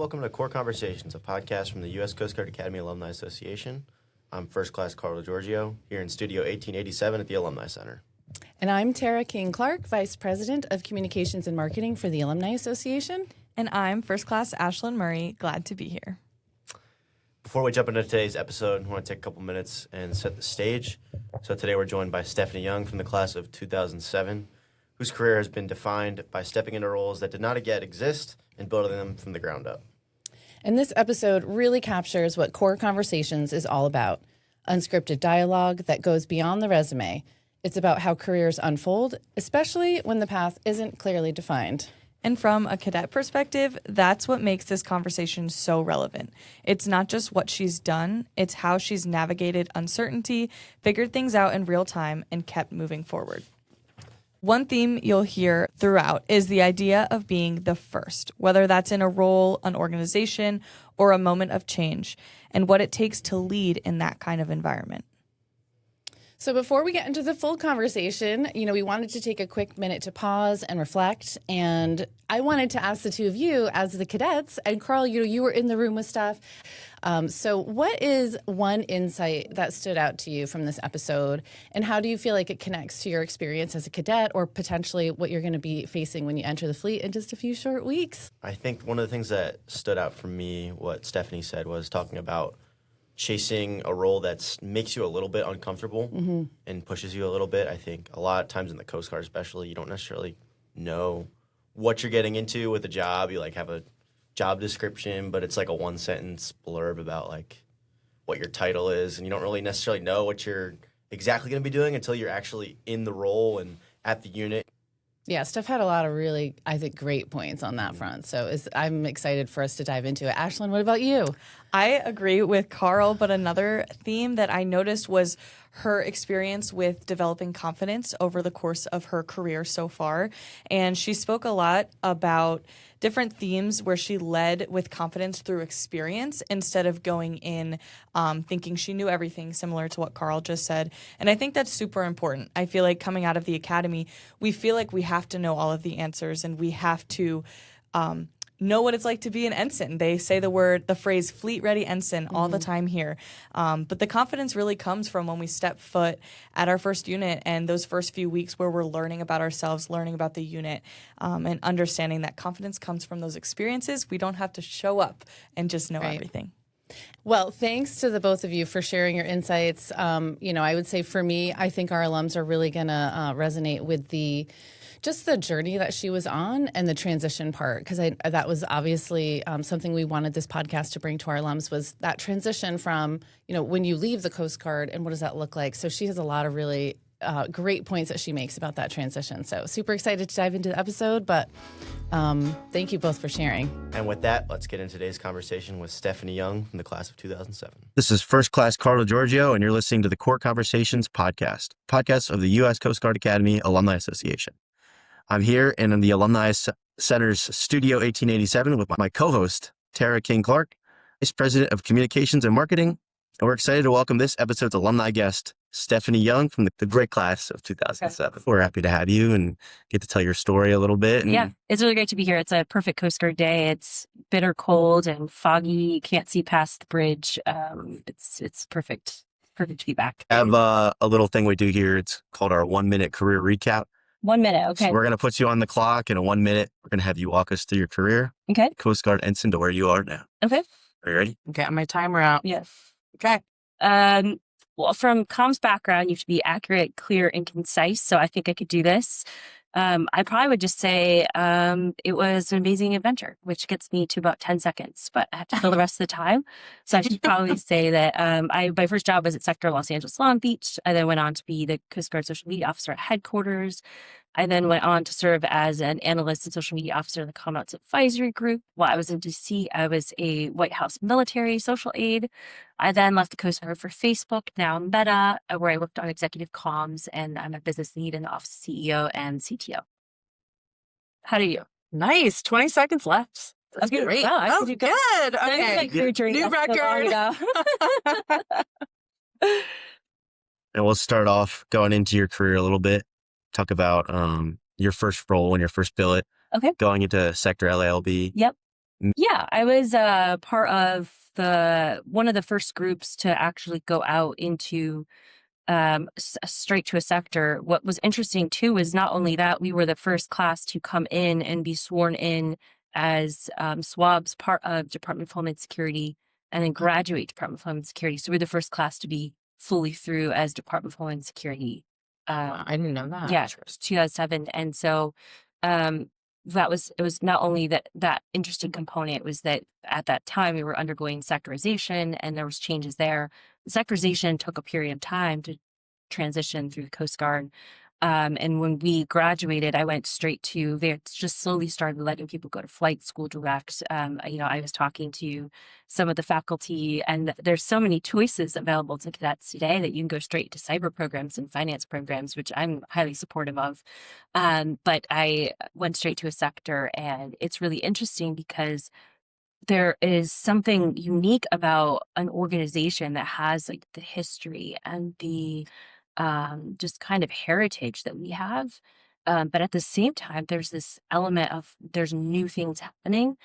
welcome to Core Conversations, a podcast from the U.S. Coast Guard Academy Alumni Association. I'm First Class Carl DiGiorgio, here in Studio 1887 at the Alumni Center. And I'm Tara King-Clark, Vice President of Communications and Marketing for the Alumni Association. And I'm First Class Ashlyn Murray, glad to be here. Before we jump into today's episode, I want to take a couple minutes and set the stage. So today we're joined by Stephanie Young from the class of 2007, whose career has been defined by stepping into roles that did not yet exist and building them from the ground up. And this episode really captures what Core Conversations is all about, unscripted dialogue that goes beyond the resume. It's about how careers unfold, especially when the path isn't clearly defined. And from a cadet perspective, that's what makes this conversation so relevant. It's not just what she's done, it's how she's navigated uncertainty, figured things out in real time, and kept moving forward. One theme you'll hear throughout is the idea of being the first, whether that's in a role, an organization, or a moment of change, and what it takes to lead in that kind of environment. So before we get into the full conversation, we wanted to take a quick minute to pause and reflect. And I wanted to ask the two of you as the cadets, and Carl, you were in the room with stuff. So what is one insight that stood out to you from this episode? And how do you feel like it connects to your experience as a cadet or potentially what you're going to be facing when you enter the fleet in just a few short weeks? I think one of the things that stood out for me, what Stephanie said, was talking about chasing a role that makes you a little bit uncomfortable and pushes you a little bit. I think a lot of times in the Coast Guard especially, you don't necessarily know what you're getting into with a job. You have a job description, but it's like a one-sentence blurb about what your title is, and you don't really necessarily know what you're exactly going to be doing until you're actually in the role and at the unit. Yeah, Steph had a lot of really, I think, great points on that front. So I'm excited for us to dive into it. Ashlyn, what about you? I agree with Carl, but another theme that I noticed was her experience with developing confidence over the course of her career so far. And she spoke a lot about different themes where she led with confidence through experience instead of going in thinking she knew everything, similar to what Carl just said. And I think that's super important. I feel like coming out of the academy, we feel like we have to know all of the answers and we have to know what it's like to be an ensign. They say the phrase fleet ready ensign all the time here. But the confidence really comes from when we step foot at our first unit and those first few weeks where we're learning about ourselves, learning about the unit, and understanding that confidence comes from those experiences. We don't have to show up and just know everything. Well, thanks to the both of you for sharing your insights. I would say for me, I think our alums are really going to resonate with just the journey that she was on and the transition part, because that was obviously something we wanted this podcast to bring to our alums, was that transition from, when you leave the Coast Guard and what does that look like. So she has a lot of really great points that she makes about that transition. So super excited to dive into the episode, but thank you both for sharing. And with that, let's get into today's conversation with Stephanie Young from the class of 2007. This is First Class Carl DiGiorgio, and you're listening to the Core Conversations podcast of the U.S. Coast Guard Academy Alumni Association. I'm here in the Alumni Center's Studio 1887 with my co-host, Tara King-Clark, Vice President of Communications and Marketing, and we're excited to welcome this episode's alumni guest, Stephanie Young from the great class of 2007. Okay. We're happy to have you and get to tell your story a little bit. Yeah, it's really great to be here. It's a perfect Coast Guard day. It's bitter cold and foggy. You can't see past the bridge. It's perfect. Perfect to be back. I have a little thing we do here. It's called our 1-minute career recap. 1 minute, okay. So we're going to put you on the clock in a 1 minute. We're going to have you walk us through your career. Okay. Coast Guard ensign to where you are now. Okay. Are you ready? Okay, my timer out. Yes. Okay. Well, from comms background, you have to be accurate, clear, and concise. So I think I could do this. I probably would just say it was an amazing adventure, which gets me to about 10 seconds, but I have to fill the rest of the time. So I should probably say that my first job was at Sector Los Angeles Long Beach. I then went on to be the Coast Guard social media officer at headquarters. I then went on to serve as an analyst and social media officer in the Commandant's Advisory Group. While I was in D.C., I was a White House military social aide. I then left the Coast Guard for Facebook, now Meta, where I worked on executive comms, and I'm a business lead in the office of CEO and CTO. How do you? Nice. 20 seconds left. That's Okay, great. wow, I That's can do good. Okay. New record. And we'll start off going into your career a little bit. Talk about your first role in your first billet. Okay. Going into Sector LALB. Yep. Yeah, I was part of one of the first groups to actually go out into straight to a sector. What was interesting too is not only that we were the first class to come in and be sworn in as swabs, part of Department of Homeland Security, and then graduate Department of Homeland Security. So we're the first class to be fully through as Department of Homeland Security. I didn't know that. Yeah, 2007, and so um, it was not only that interesting component was that at that time we were undergoing sectorization and there was changes there. The sectorization took a period of time to transition through the Coast Guard. And when we graduated, I went straight to, they just slowly started letting people go to flight school direct. I was talking to some of the faculty, and there's so many choices available to cadets today that you can go straight to cyber programs and finance programs, which I'm highly supportive of. But I went straight to a sector, and it's really interesting because there is something unique about an organization that has like the history and the just kind of heritage that we have. But at the same time, there's this element of there's new things happening.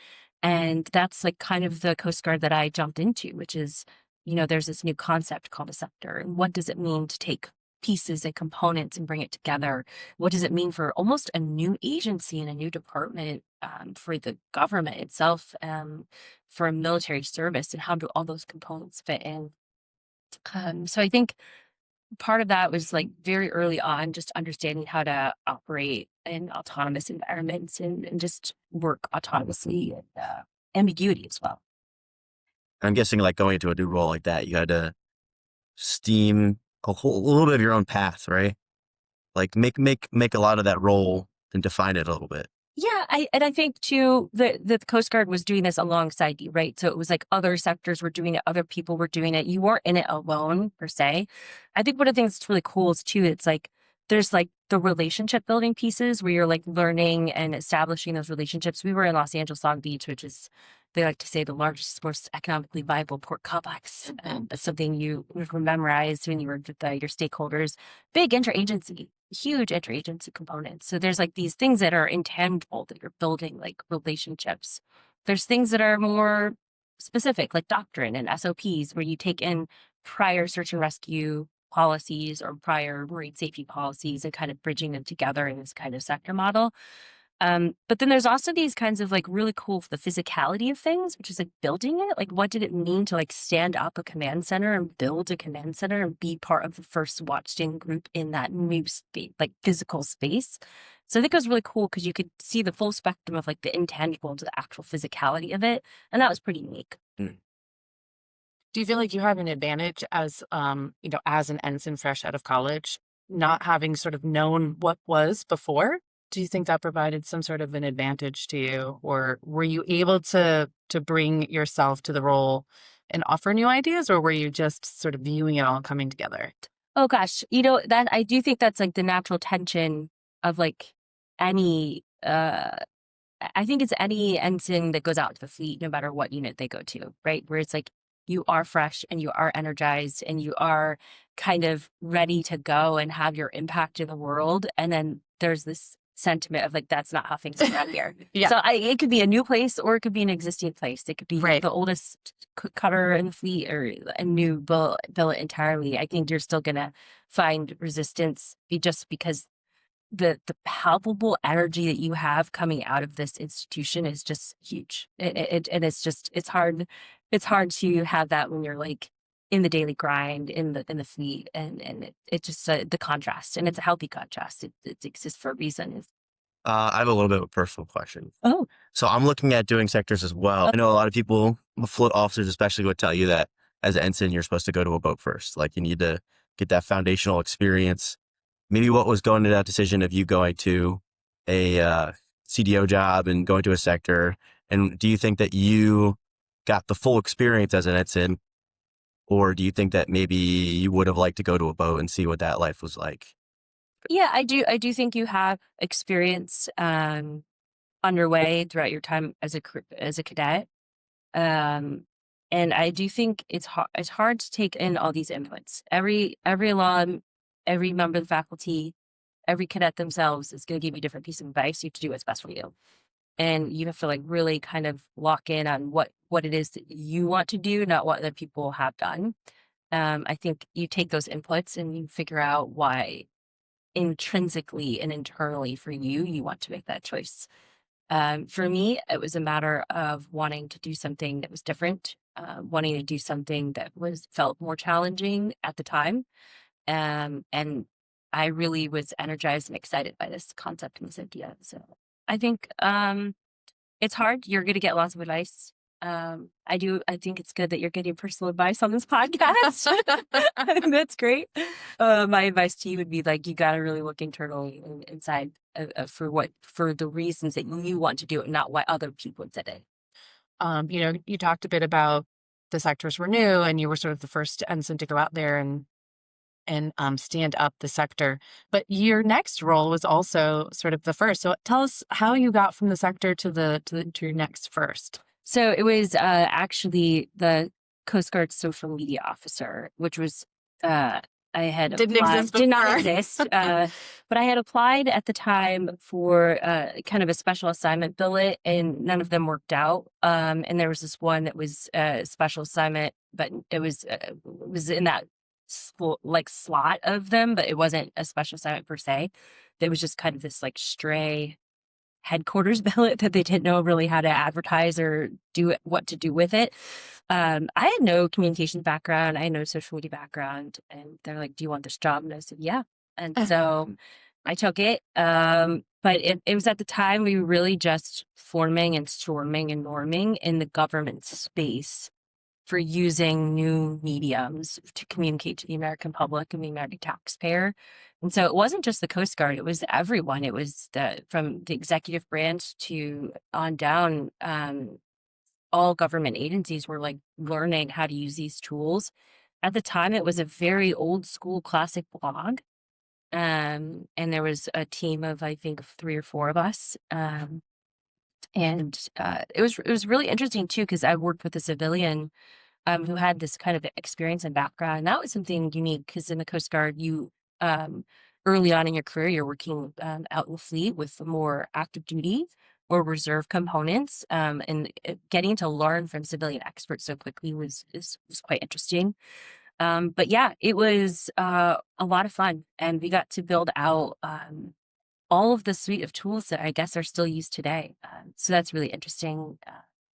And that's like kind of the Coast Guard that I jumped into, which is, there's this new concept called a sector. And what does it mean to take pieces and components and bring it together? What does it mean for almost a new agency and a new department, for the government itself, for military service, and how do all those components fit in? So I think part of that was like very early on, just understanding how to operate in autonomous environments and just work autonomously, and ambiguity as well. I'm guessing like going into a new role like that, you had to steam a little bit of your own path, right? Like make a lot of that role and define it a little bit. Yeah, I think too the Coast Guard was doing this alongside you, right? So it was like other sectors were doing it, other people were doing it. You weren't in it alone per se. I think one of the things that's really cool is too, it's like there's like the relationship building pieces where you're like learning and establishing those relationships. We were in Los Angeles, Long Beach, which is, they like to say, the largest, most economically viable port complex. That's something you memorize when you were with your stakeholders. Big interagency, huge interagency components. So there's like these things that are intangible that you're building, like relationships. There's things that are more specific, like doctrine and SOPs, where you take in prior search and rescue policies or prior marine safety policies and kind of bridging them together in this kind of sector model. But then there's also these kinds of like really cool, the physicality of things, which is like building it. Like, what did it mean to like stand up a command center and build a command center and be part of the first watchdog group in that new space, like physical space? So I think it was really cool because you could see the full spectrum of like the intangible to the actual physicality of it. And that was pretty unique. Do you feel like you have an advantage as, as an ensign fresh out of college, not having sort of known what was before? Do you think that provided some sort of an advantage to you, or were you able to bring yourself to the role and offer new ideas, or were you just sort of viewing it all coming together? Oh gosh, that I do think that's like the natural tension of like any I think it's any ensign that goes out to the fleet, no matter what unit they go to, right? Where it's like you are fresh and you are energized and you are kind of ready to go and have your impact in the world. And then there's this sentiment of like, that's not how things are around here. Yeah. So it could be a new place or it could be an existing place. It could be Right. the oldest cutter in the fleet or a new billet entirely. I think you're still going to find resistance just because the palpable energy that you have coming out of this institution is just huge. And it's hard to have that when you're like in the daily grind in the fleet, and it just the contrast, and it's a healthy contrast. It exists for a reason. I have a little bit of a personal question. Oh, So I'm looking at doing sectors as well. I know a lot of people, float officers especially, would tell you that as an ensign, you're supposed to go to a boat first. Like you need to get that foundational experience. Maybe what was going into that decision of you going to a CDO job and going to a sector? And do you think that you got the full experience as an ensign? Or do you think that maybe you would have liked to go to a boat and see what that life was like? yeah, I do think you have experience underway throughout your time as a cadet. And I do think it's hard to take in all these inputs. Every alum, every member of the faculty, every cadet themselves is going to give you a different piece of advice. You have to do what's best for you. and you have to like really kind of lock in on what it is that you want to do, not what other people have done. I think you take those inputs and you figure out why intrinsically and internally for you want to make that choice. For me, it was a matter of wanting to do something that was different, wanting to do something that felt more challenging at the time. And I really was energized and excited by this concept and this idea. So I think it's hard. You're going to get lots of advice. I think it's good that you're getting personal advice on this podcast. That's great. My advice to you would be like, you got to really look internally and inside for the reasons that you want to do it, not why other people did it. You talked a bit about the sectors were new and you were sort of the first ensign to go out there and stand up the sector. But your next role was also sort of the first. So tell us how you got from the sector to your next first. So it was actually the Coast Guard social media officer, which was I had did not exist, but I had applied at the time for kind of a special assignment billet, and none of them worked out. And there was this one that was a special assignment, but it was in that slot of them, but it wasn't a special assignment per se. It was just kind of this like stray headquarters billet that they didn't know really how to advertise or what to do with it. I had no communications background. I had no social media background. And they're like, do you want this job? And I said, yeah. And so I took it. But it was at the time we were really just forming and storming and norming in the government space for using new mediums to communicate to the American public and the American taxpayer. And so it wasn't just the Coast Guard, it was everyone. It was from the executive branch to on down, all government agencies were like learning how to use these tools. At the time, it was a very old school classic blog. And there was a team of, I think, 3 or 4 of us. And it was really interesting too, because I worked with a civilian who had this kind of experience and background. And that was something unique because in the Coast Guard, you early on in your career, you're working out in the fleet with the more active duty or reserve components. And getting to learn from civilian experts so quickly was quite interesting. But yeah, it was a lot of fun. And we got to build out all of the suite of tools that I guess are still used today. So that's really interesting.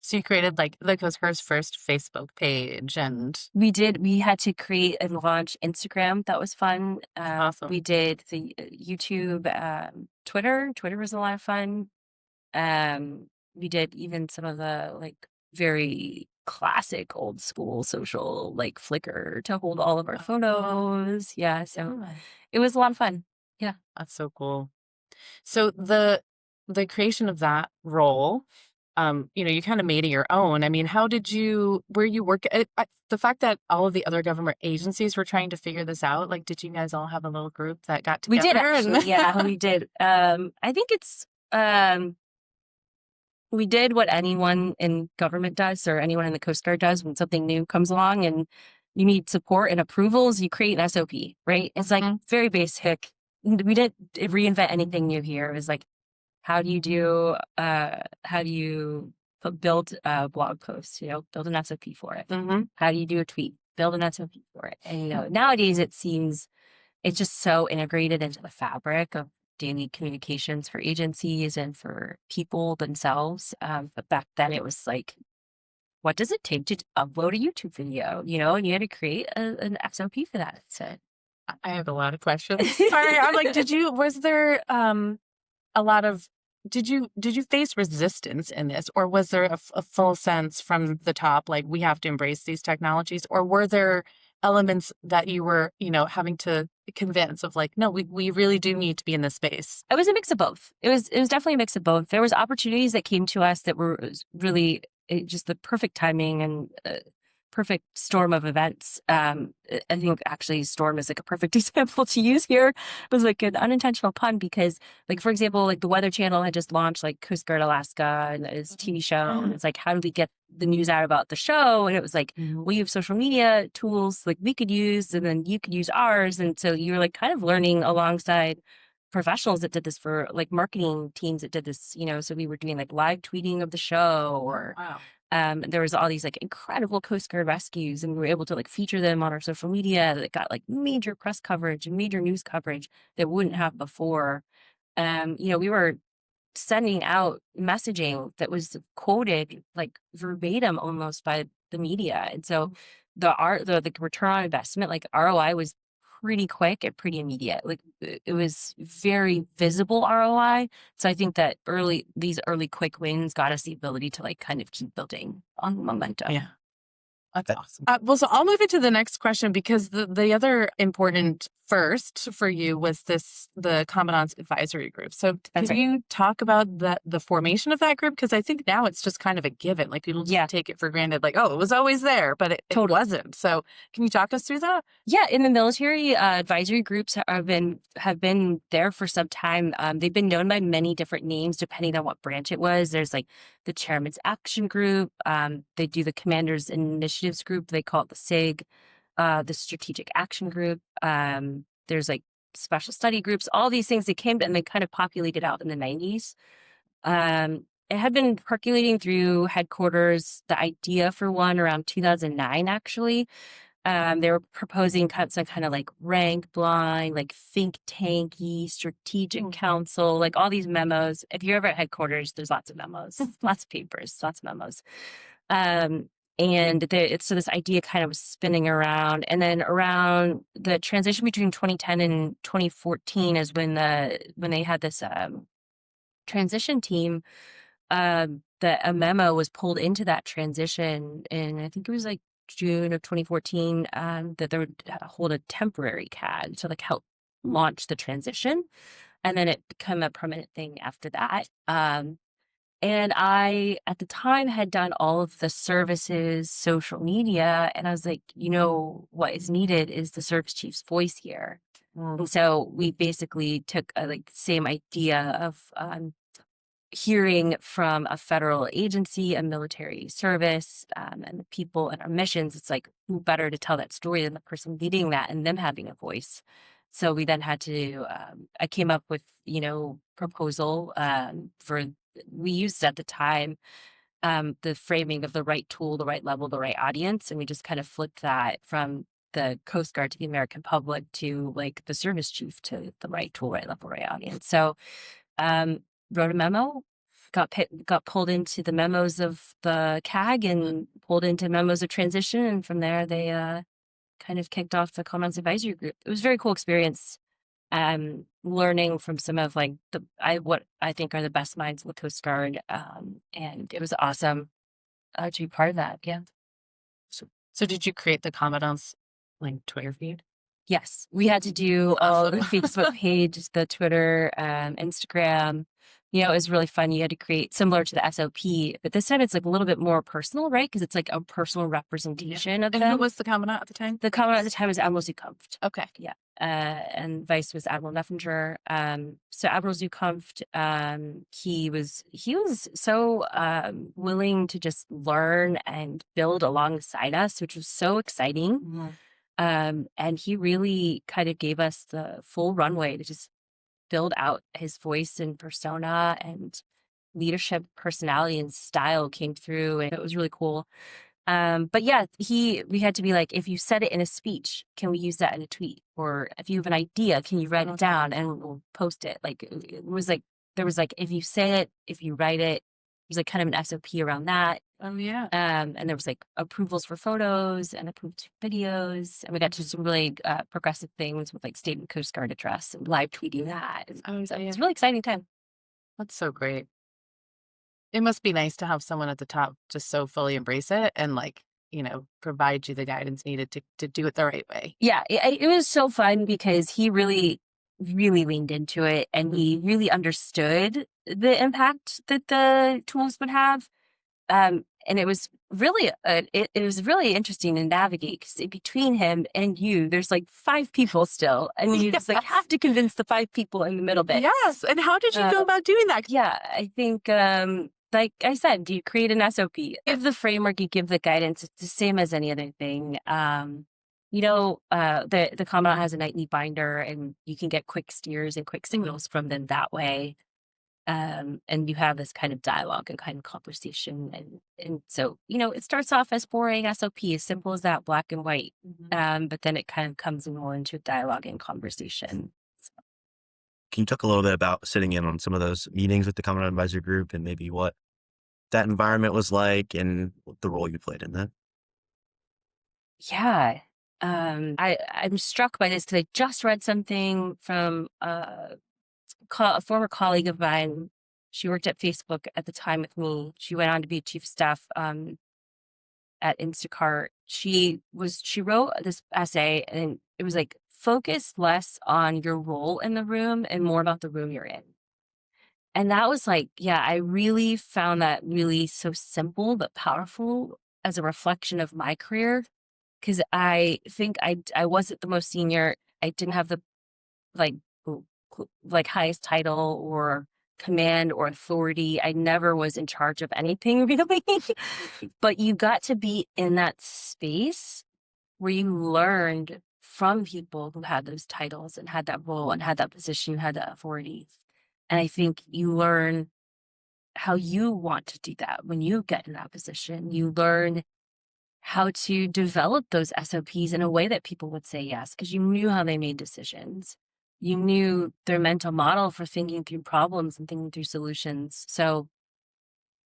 So you created like the Coast Guard's first Facebook page, and we had to create and launch Instagram. That was fun. awesome. We did the YouTube, Twitter. Twitter was a lot of fun. We did even some of the like very classic old school social like Flickr to hold all of our photos. Yeah, so it was a lot of fun. Yeah, That's so cool. So the creation of that role, you kind of made it your own. I mean, where you work, the fact that all of the other government agencies were trying to figure this out, like, did you guys all have a little group that got together? we did actually. Yeah, we did. I think it's we did what anyone in government does or anyone in the Coast Guard does when something new comes along and you need support and approvals. You create an SOP, right? It's like very basic. We didn't reinvent anything new here. It was like, how do you build a blog post, build an SOP for it. How do you do a tweet, build an SOP for it. And nowadays it seems it's just so integrated into the fabric of daily communications for agencies and for people themselves. But back then it was like, what does it take to upload a YouTube video, and you had to create an SOP for that. So I have a lot of questions. Sorry, I'm like, was there a lot of, did you face resistance in this, or was there a full sense from the top, like we have to embrace these technologies, or were there elements that you were, having to convince of like, no, we really do need to be in this space? It was a mix of both. It was definitely a mix of both. There was opportunities that came to us that were really just the perfect timing and perfect storm of events. I think actually storm is like a perfect example to use here. It was like an unintentional pun because, like, for example, like the Weather Channel had just launched like Coast Guard Alaska and its TV show. And it's like, how do we get the news out about the show? And it was like, we have social media tools like we could use, and then you could use ours. And so you were like kind of learning alongside professionals that did this, for like marketing teams that did this, so we were doing like live tweeting of the show, or Wow. there was all these like incredible Coast Guard rescues, and we were able to like feature them on our social media that got like major press coverage and major news coverage that wouldn't have before. We were sending out messaging that was quoted like verbatim almost by the media. And so the return on investment, like ROI, was pretty quick and pretty immediate. Like it was very visible ROI. So I think that these early quick wins got us the ability to like kind of keep building on momentum. Yeah. That's awesome. Well, so I'll move into the next question, because the other important first for you was the Commandant's Advisory Group. So can you talk about the formation of that group? Because I think now it's just kind of a given. Like people just take it for granted, like, oh, it was always there, but it wasn't. So can you talk us through that? Yeah, in the military, advisory groups have been there for some time. They've been known by many different names depending on what branch it was. There's like the Chairman's Action Group. They do the Commander's Initiatives Group. They call it the SIG. The Strategic Action Group. There's like special study groups. All these things, they came and they kind of populated out in the 90s. It had been percolating through headquarters. The idea for one around 2009, actually. They were proposing some kind of like rank blind, like think tanky, strategic council, like all these memos. If you're ever at headquarters, there's lots of memos, lots of papers, lots of memos. So this idea kind of was spinning around. And then around the transition between 2010 and 2014 is when they had this transition team, that a memo was pulled into that transition. And I think it was like June of 2014, that they would hold a temporary CAD to like help launch the transition. And then it became a permanent thing after that. And I, at the time, had done all of the services, social media, and I was like, what is needed is the service chief's voice here. And so we basically took like same idea of hearing from a federal agency, a military service, and the people and our missions. It's like, who better to tell that story than the person leading that and them having a voice? So we then had to, I came up with, proposal we used at the time, the framing of the right tool, the right level, the right audience. And we just kind of flipped that from the Coast Guard to the American public to like the service chief to the right tool, right level, right audience. So wrote a memo, got pulled into the memos of the CAG and pulled into memos of transition. And from there, they kind of kicked off the Commandant's Advisory Group. It was a very cool experience. Learning from some of like what I think are the best minds of the Coast Guard. And it was awesome to be part of that. Yeah. So did you create the Commandant's like Twitter feed? Yes. We had to do all the Facebook page, the Twitter, Instagram. It was really fun. You had to create similar to the SOP, but this time it's like a little bit more personal, right? Because it's like a personal representation of them. And who was the Commandant at the time? The Commandant at the time was Admiral Zukunft. Okay. Yeah. And Vice was Admiral Neffenger. So Admiral Zukunft, he was so willing to just learn and build alongside us, which was so exciting. And he really kind of gave us the full runway to just build out his voice and persona, and leadership personality and style came through, and it was really cool. But yeah, we had to be like, if you said it in a speech, can we use that in a tweet? Or if you have an idea, can you write it down and we'll post it? Like it was like, there was like, if you say it, if you write it, there's like kind of an SOP around that. Oh yeah. And there was like approvals for photos and approved videos. And we got to some really progressive things with like State and Coast Guard address and live tweeting that. So it's a really exciting time. That's so great. It must be nice to have someone at the top just so fully embrace it and like, provide you the guidance needed to do it the right way. Yeah, it was so fun because he really, really leaned into it, and he really understood the impact that the tools would have. And it was really it was really interesting to navigate, because between him and you, there's like 5 people still, and you just like have to convince the 5 people in the middle bit. Yes. And how did you go about doing that? Yeah, I think like I said, you create an SOP, give the framework, you give the guidance. It's the same as any other thing. the Commandant has a nightly binder, and you can get quick steers and quick signals from them that way. And you have this kind of dialogue and kind of conversation. And so, it starts off as boring SOP, as simple as that, black and white. But then it kind of comes more into dialogue and conversation. Can you talk a little bit about sitting in on some of those meetings with the Commandant Advisory Group and maybe what that environment was like and the role you played in that? Yeah. I'm struck by this because I just read something from a former colleague of mine. She worked at Facebook at the time with me. She went on to be chief of staff at Instacart. She wrote this essay, and it was like, focus less on your role in the room and more about the room you're in. And that was like, yeah, I really found that really so simple but powerful as a reflection of my career. Because I think I wasn't the most senior. I didn't have the highest title or command or authority. I never was in charge of anything really. But you got to be in that space where you learned from people who had those titles and had that role and had that position, had that authority. And I think you learn how you want to do that when you get in that position. You learn how to develop those SOPs in a way that people would say yes, because you knew how they made decisions. You knew their mental model for thinking through problems and thinking through solutions. So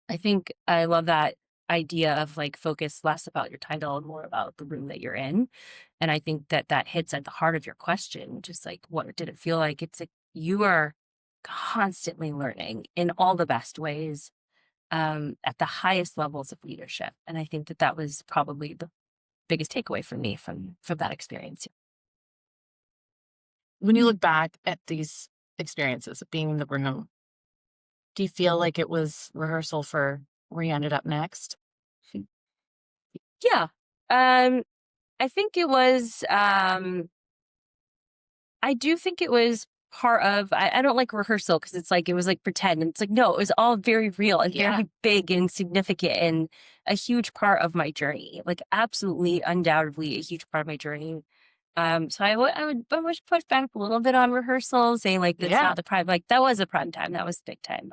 I think I love that idea of like, focus less about your title and more about the room that you're in. And I think that hits at the heart of your question, just like, what did it feel like? It's like you are constantly learning in all the best ways. At the highest levels of leadership. And I think that was probably the biggest takeaway for me from that experience. When you look back at these experiences of being in the room, do you feel like it was rehearsal for where you ended up next? Yeah. I think it was, I do think it was part of, I don't like rehearsal because it's like, it was like pretend. And it's like, no, it was all very real and very big and significant and a huge part of my journey, like absolutely, undoubtedly a huge part of my journey. So I would push back a little bit on rehearsal, saying like, that's not the prime, like that was a prime time, that was big time.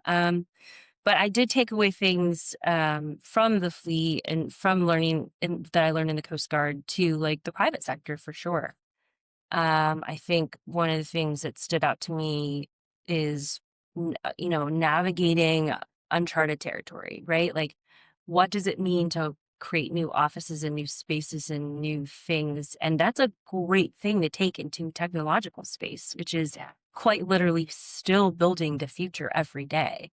But I did take away things from the fleet and from learning that I learned in the Coast Guard to like the private sector for sure. I think one of the things that stood out to me is, navigating uncharted territory, right? Like, what does it mean to create new offices and new spaces and new things? And that's a great thing to take into technological space, which is quite literally still building the future every day.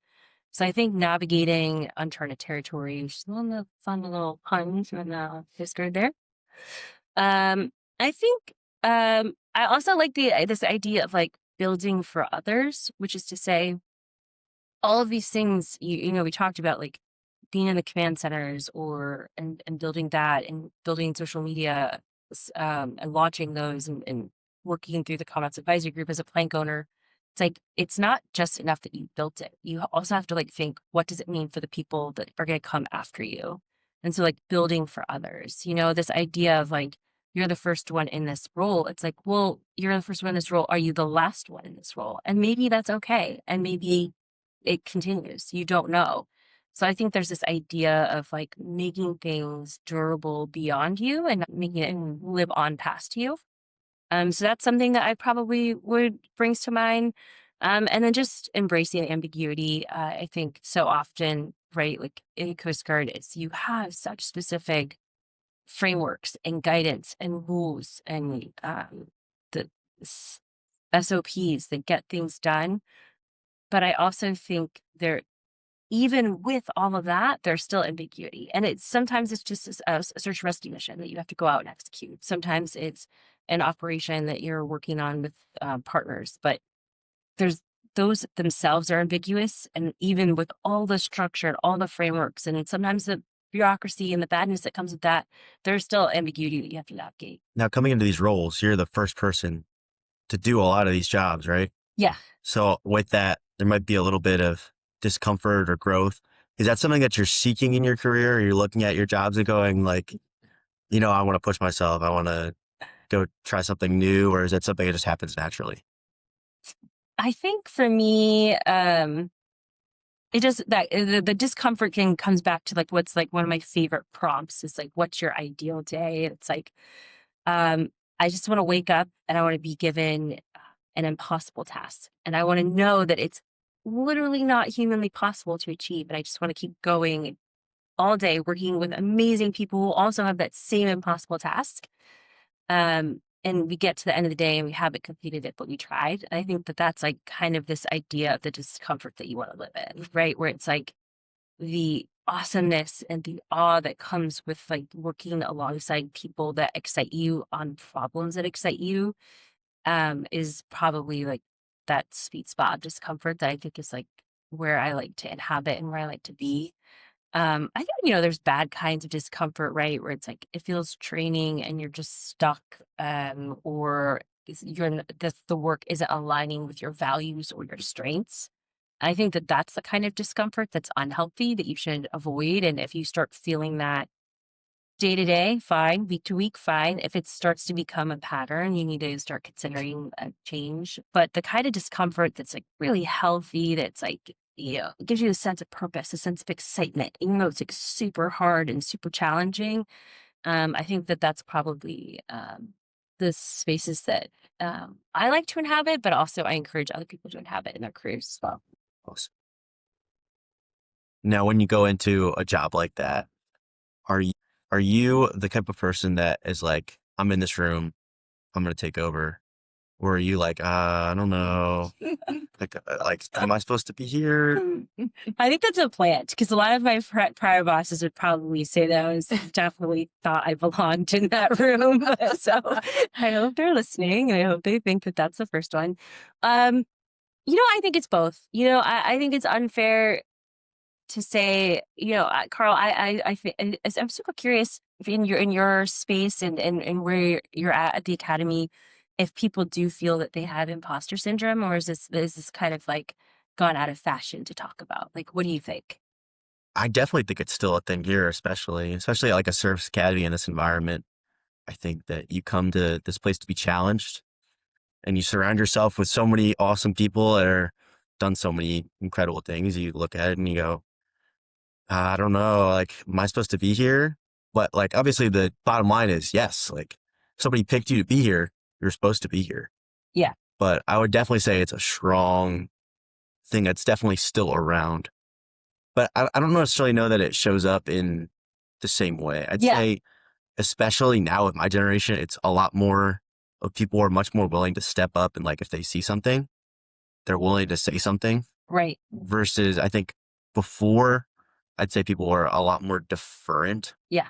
So I think navigating uncharted territory, which is one of the fun little puns from the history there. I think I also like this idea of like building for others, which is to say, all of these things we talked about, like being in the command centers and building that and building social media and launching those and working through the Commandant's Advisory Group as a plank owner. It's like, it's not just enough that you built it. You also have to like think, what does it mean for the people that are going to come after you? And so like building for others, this idea of like, you're the first one in this role. It's like, well, you're the first one in this role. Are you the last one in this role? And maybe that's okay. And maybe it continues. You don't know. So I think there's this idea of like making things durable beyond you and making it live on past you. So that's something that I probably brings to mind. And then just embracing ambiguity. I think so often, right? Like in Coast Guard, you have such specific frameworks and guidance and rules and the SOPs that get things done. But I also think even with all of that, there's still ambiguity. And sometimes it's just a search and rescue mission that you have to go out and execute. Sometimes it's an operation that you're working on with partners, but those themselves are ambiguous. And even with all the structure and all the frameworks, and sometimes the bureaucracy and the badness that comes with that, there's still ambiguity that you have to navigate. Now, coming into these roles, you're the first person to do a lot of these jobs, right? Yeah. So with that, there might be a little bit of discomfort or growth. Is that something that you're seeking in your career? Or you're looking at your jobs and going like, I want to push myself. I want to go try something new, or is that something that just happens naturally? I think for me, it just that the discomfort thing comes back to like what's like one of my favorite prompts is like, what's your ideal day? It's like, I just want to wake up and I want to be given an impossible task, and I want to know that it's literally not humanly possible to achieve, and I just want to keep going all day, working with amazing people who also have that same impossible task. And we get to the end of the day and we haven't completed it, but we tried. And I think that that's like kind of this idea of the discomfort that you want to live in, right? Where it's like the awesomeness and the awe that comes with like working alongside people that excite you on problems that excite you, is probably like that sweet spot of discomfort that I think is like where I like to inhabit and where I like to be. I think, there's bad kinds of discomfort, right? Where it's like it feels draining and you're just stuck, or the work isn't aligning with your values or your strengths. I think that that's the kind of discomfort that's unhealthy that you should avoid. And if you start feeling that day to day, fine. Week to week, fine. If it starts to become a pattern, you need to start considering a change. But the kind of discomfort that's like really healthy, that's like, it gives you a sense of purpose, a sense of excitement, even though it's like super hard and super challenging. I think that that's probably the spaces that I like to inhabit, but also I encourage other people to inhabit in their careers as well. Awesome. Now, when you go into a job like that, are you the type of person that is like, I'm in this room, I'm going to take over? Or are you like, I don't know, like, am I supposed to be here? I think that's a plant because a lot of my prior bosses would probably say that I was definitely thought I belonged in that room. So I hope they're listening and I hope they think that that's the first one. I think it's both. I think it's unfair to say, Carl, I'm super curious if in your space and where you're at the academy, if people do feel that they have imposter syndrome, or is this kind of like gone out of fashion to talk about? Like, what do you think? I definitely think it's still a thing here, especially like a service academy in this environment. I think that you come to this place to be challenged, and you surround yourself with so many awesome people that are done so many incredible things. You look at it and you go, I don't know, like, am I supposed to be here? But like, obviously the bottom line is yes, like somebody picked you to be here, you're supposed to be here. Yeah. But I would definitely say it's a strong thing that's definitely still around. But I don't necessarily know that it shows up in the same way. I'd say, especially now with my generation, it's a lot more of people are much more willing to step up and like if they see something, they're willing to say something. Right. Versus I think before, I'd say people were a lot more deferent. Yeah.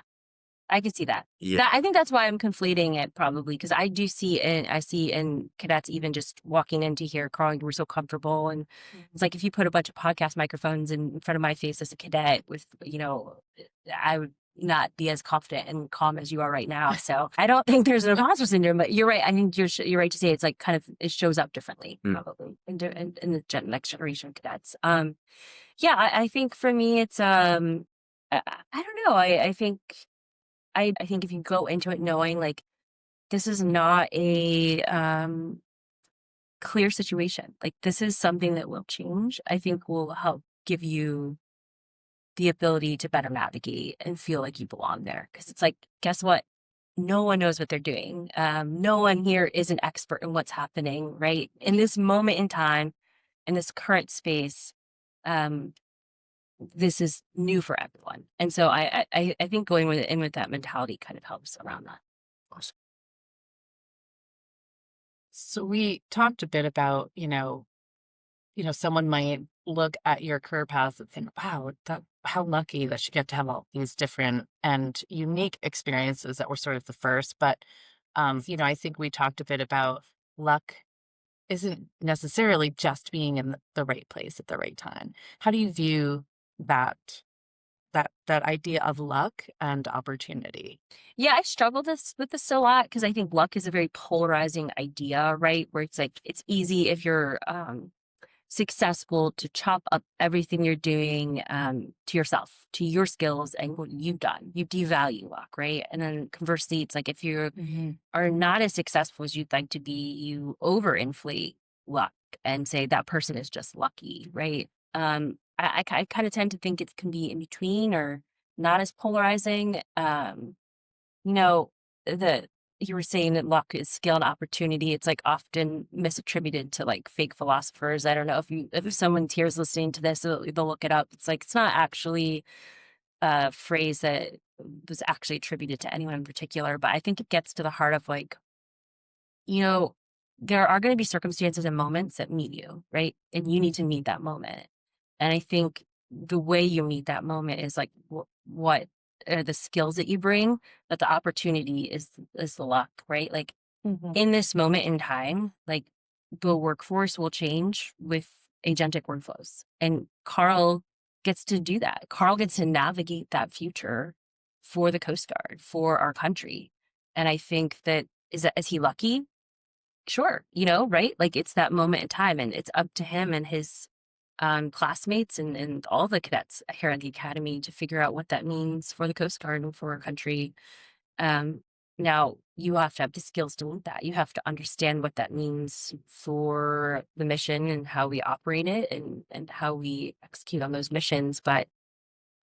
I could see that. Yeah. I think that's why I'm conflating it probably because I see in cadets even just walking into here, Carl, we're so comfortable. And it's like if you put a bunch of podcast microphones in front of my face as a cadet with, I would not be as confident and calm as you are right now. So I don't think there's an imposter syndrome, but you're right. I think you're right to say it's like kind of, it shows up differently probably in the next generation of cadets. I think for me, it's, I don't know. I think if you go into it knowing like this is not a clear situation, like this is something that will change, I think will help give you the ability to better navigate and feel like you belong there. Because it's like, guess what? No one knows what they're doing. No one here is an expert in what's happening, right? In this moment in time, in this current space, this is new for everyone. And so I think going with that mentality kind of helps around that. Awesome. So we talked a bit about, someone might look at your career path and think, wow, how lucky that you get to have all these different and unique experiences that were sort of the first. But, I think we talked a bit about luck isn't necessarily just being in the right place at the right time. How do you view that idea of luck and opportunity? Yeah, I struggle with this a lot because I think luck is a very polarizing idea, right? Where it's like it's easy if you're successful to chop up everything you're doing to yourself, to your skills and what you've done. You devalue luck, right? And then conversely, it's like if you are not as successful as you'd like to be, you overinflate luck and say that person is just lucky, right? I kind of tend to think it can be in between or not as polarizing. You know, you were saying that luck is skill and opportunity. It's like often misattributed to like fake philosophers. I don't know if someone here is listening to this, they'll look it up. It's like, it's not actually a phrase that was actually attributed to anyone in particular, but I think it gets to the heart of like, there are going to be circumstances and moments that meet you, right? And you need to meet that moment. And I think the way you meet that moment is like what are the skills that you bring, but the opportunity is the luck, right? Like in this moment in time, like the workforce will change with agentic workflows. And Carl gets to do that. Carl gets to navigate that future for the Coast Guard, for our country. And I think that is he lucky? Sure, right? Like it's that moment in time, and it's up to him and his classmates and all the cadets here at the academy to figure out what that means for the Coast Guard and for our country. Now, you have to have the skills to meet that. You have to understand what that means for the mission and how we operate it and how we execute on those missions. But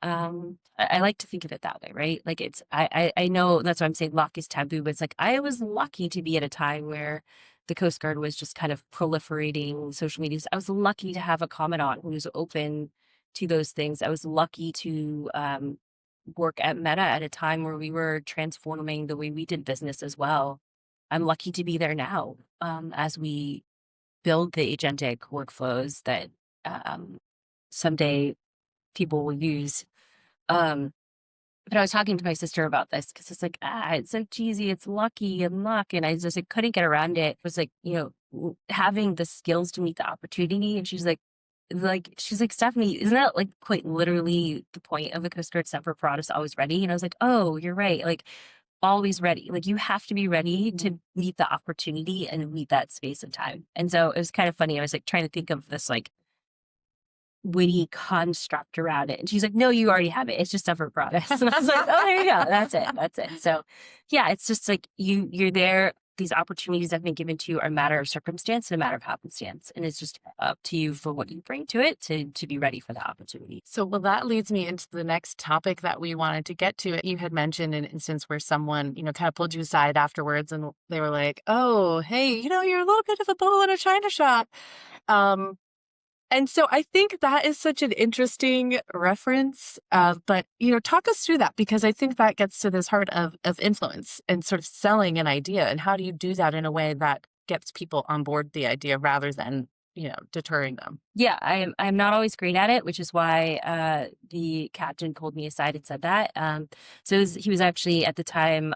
I like to think of it that way, right? Like I know that's why I'm saying luck is taboo, but it's like I was lucky to be at a time where the Coast Guard was just kind of proliferating social media. I was lucky to have a commandant who was open to those things. I was lucky to work at Meta at a time where we were transforming the way we did business as well. I'm lucky to be there now as we build the agentic workflows that someday people will use. But I was talking to my sister about this because it's like, it's so cheesy. It's lucky and luck. And I couldn't get around it. It was like, having the skills to meet the opportunity. And she's like, Stephanie, isn't that like quite literally the point of the Coast Guard Semper Paratus, always ready? And I was like, oh, you're right. Like always ready. Like you have to be ready to meet the opportunity and meet that space of time. And so it was kind of funny. I was like trying to think of this like witty construct around it. And she's like, no, you already have it. It's just Semper Paratus. And I was like, oh, there you go. That's it. So yeah, it's just like you're there. These opportunities that have been given to you are a matter of circumstance and a matter of happenstance. And it's just up to you for what you bring to it to be ready for the opportunity. So, well, that leads me into the next topic that we wanted to get to. You had mentioned an instance where someone, kind of pulled you aside afterwards and they were like, oh, hey, you're a little bit of a bull in a china shop. And so I think that is such an interesting reference. But, talk us through that, because I think that gets to this heart of influence and sort of selling an idea. And how do you do that in a way that gets people on board the idea rather than, deterring them? Yeah, I'm not always great at it, which is why the captain pulled me aside and said that. He was actually at the time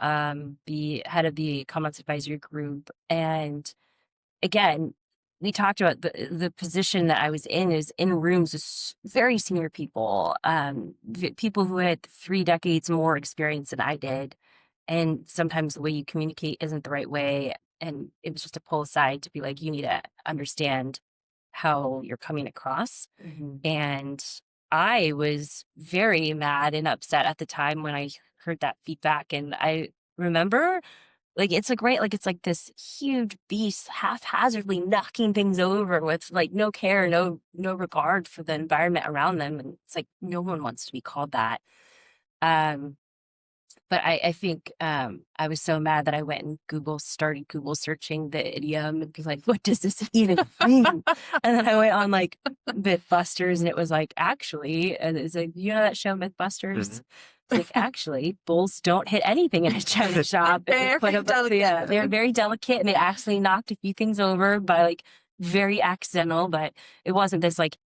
the head of the Commandant's Advisory Group. And again, we talked about the position that I was in is in rooms with very senior people, people who had 3 decades more experience than I did. And sometimes the way you communicate isn't the right way. And it was just a pull aside to be like, you need to understand how you're coming across. And I was very mad and upset at the time when I heard that feedback. And I remember it's like this huge beast haphazardly knocking things over with like no care, no regard for the environment around them. And it's like, no one wants to be called that. But I think I was so mad that I went and started Google searching the idiom and was like, what does this even mean? And then I went on like Mythbusters, and it was like, actually, and it's like, that show Mythbusters? It's like, actually, bulls don't hit anything in a china shop. They're very delicate, and they actually knocked a few things over by like very accidental, but it wasn't this like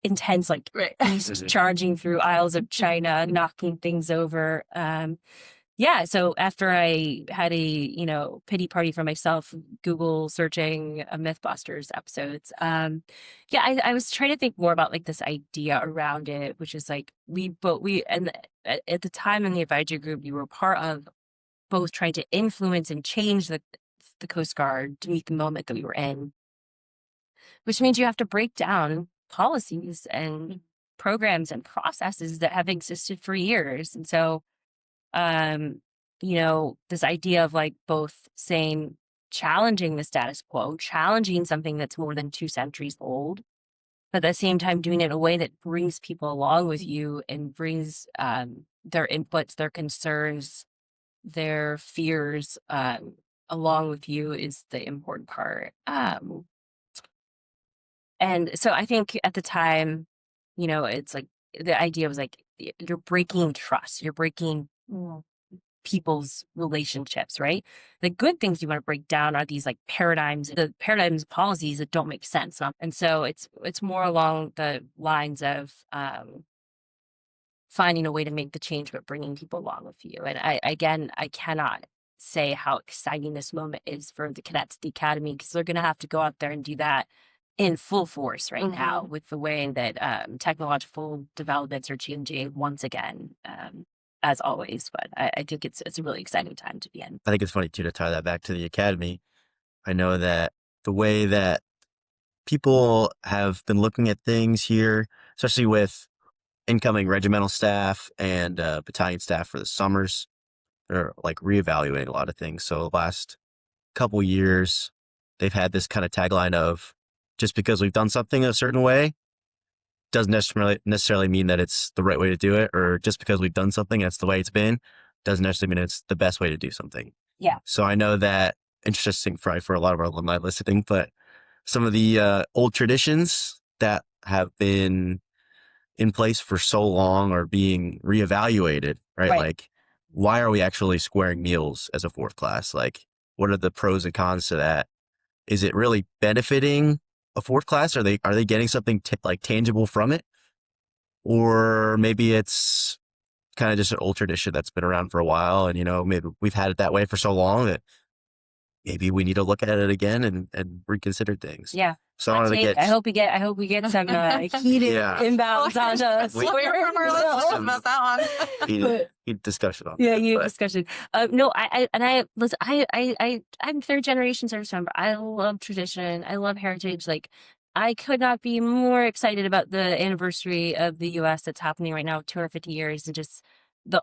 intense like beast charging through aisles of china, knocking things over. So after I had a pity party for myself Google searching Mythbusters episodes, I was trying to think more about like this idea around it, which is like at the time in the advisory group we were part of both trying to influence and change the Coast Guard to meet the moment that we were in. which means you have to break down policies and programs and processes that have existed for years. And so, this idea of like both saying, challenging the status quo, challenging something that's more than 2 centuries old, but at the same time doing it in a way that brings people along with you and brings their inputs, their concerns, their fears along with you is the important part. And so I think at the time, it's like the idea was like you're breaking trust, you're breaking people's relationships, right? The good things you want to break down are these like the paradigms policies that don't make sense. And so it's more along the lines of finding a way to make the change, but bringing people along with you. And I cannot say how exciting this moment is for the cadets at the academy, because they're going to have to go out there and do that in full force right now with the way that technological developments are changing once again, as always. But I think it's a really exciting time to be in. I think it's funny too to tie that back to the academy. I know that the way that people have been looking at things here, especially with incoming regimental staff and battalion staff for the summers, they're like reevaluating a lot of things. So the last couple years, they've had this kind of tagline of, just because we've done something a certain way doesn't necessarily mean that it's the right way to do it, or just because we've done something that's the way it's been doesn't necessarily mean it's the best way to do something. Yeah. So I know that, interesting probably for a lot of our alumni listening, but some of the old traditions that have been in place for so long are being reevaluated, right? Like, why are we actually squaring meals as a fourth class? Like, what are the pros and cons to that? Is it really benefiting a fourth class? Are they getting something like tangible from it? Or maybe it's kind of just an old tradition that's been around for a while, and maybe we've had it that way for so long that maybe we need to look at it again and reconsider things. Yeah. So I wanted to get. I hope we get some heated inbounds on us. We'll hear from our listeners about that one. Heated discussion on. Yeah, you discussion. No, I'm third generation service member. I love tradition. I love heritage. Like, I could not be more excited about the anniversary of the U.S. that's happening right now, 250 years, and just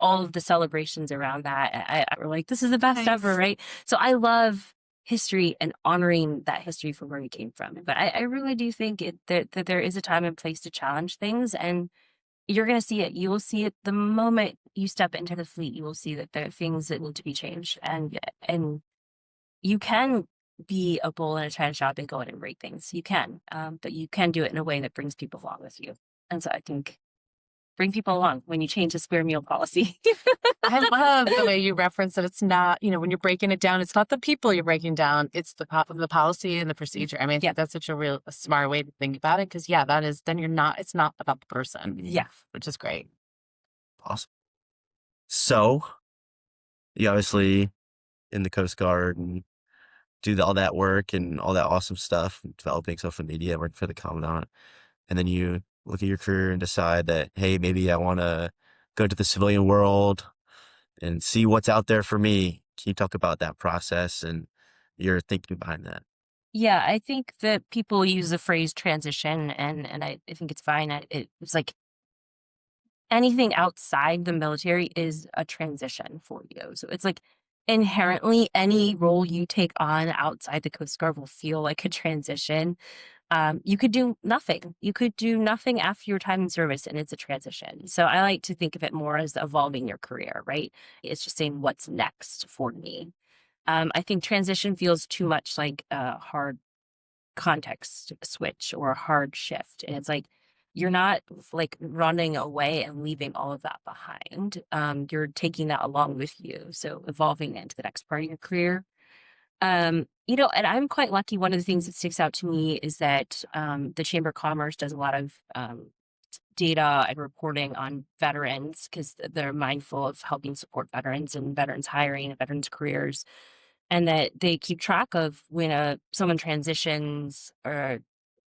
all of the celebrations around that. We're like, this is the best ever, right? So I love history and honoring that history from where we came from. But I really do think that there is a time and place to challenge things, and you're going to see it. You will see it the moment you step into the fleet. You will see that there are things that need to be changed, and you can be a bull in a china shop and go in and break things. You can, but you can do it in a way that brings people along with you. And so I think bring people along when you change the square meal policy. I love the way you reference that it's not, when you're breaking it down, it's not the people you're breaking down, it's the policy and the procedure. I mean, I think that's such a smart way to think about it, because it's not about the person. Yeah. Which is great. Awesome. So you obviously in the Coast Guard and do all that work and all that awesome stuff, developing social media, working for the Commandant. And then you look at your career and decide that, hey, maybe I want to go to the civilian world and see what's out there for me. Can you talk about that process and your thinking behind that? Yeah, I think that people use the phrase transition, and I think it's fine. It's like anything outside the military is a transition for you. So it's like inherently any role you take on outside the Coast Guard will feel like a transition. You could do nothing. You could do nothing after your time in service, and it's a transition. So I like to think of it more as evolving your career, right? It's just saying what's next for me. I think transition feels too much like a hard context switch or a hard shift. And it's like, you're not like running away and leaving all of that behind. You're taking that along with you. So evolving into the next part of your career. And I'm quite lucky. One of the things that sticks out to me is that the Chamber of Commerce does a lot of data and reporting on veterans, because they're mindful of helping support veterans and veterans hiring and veterans careers, and that they keep track of when someone transitions or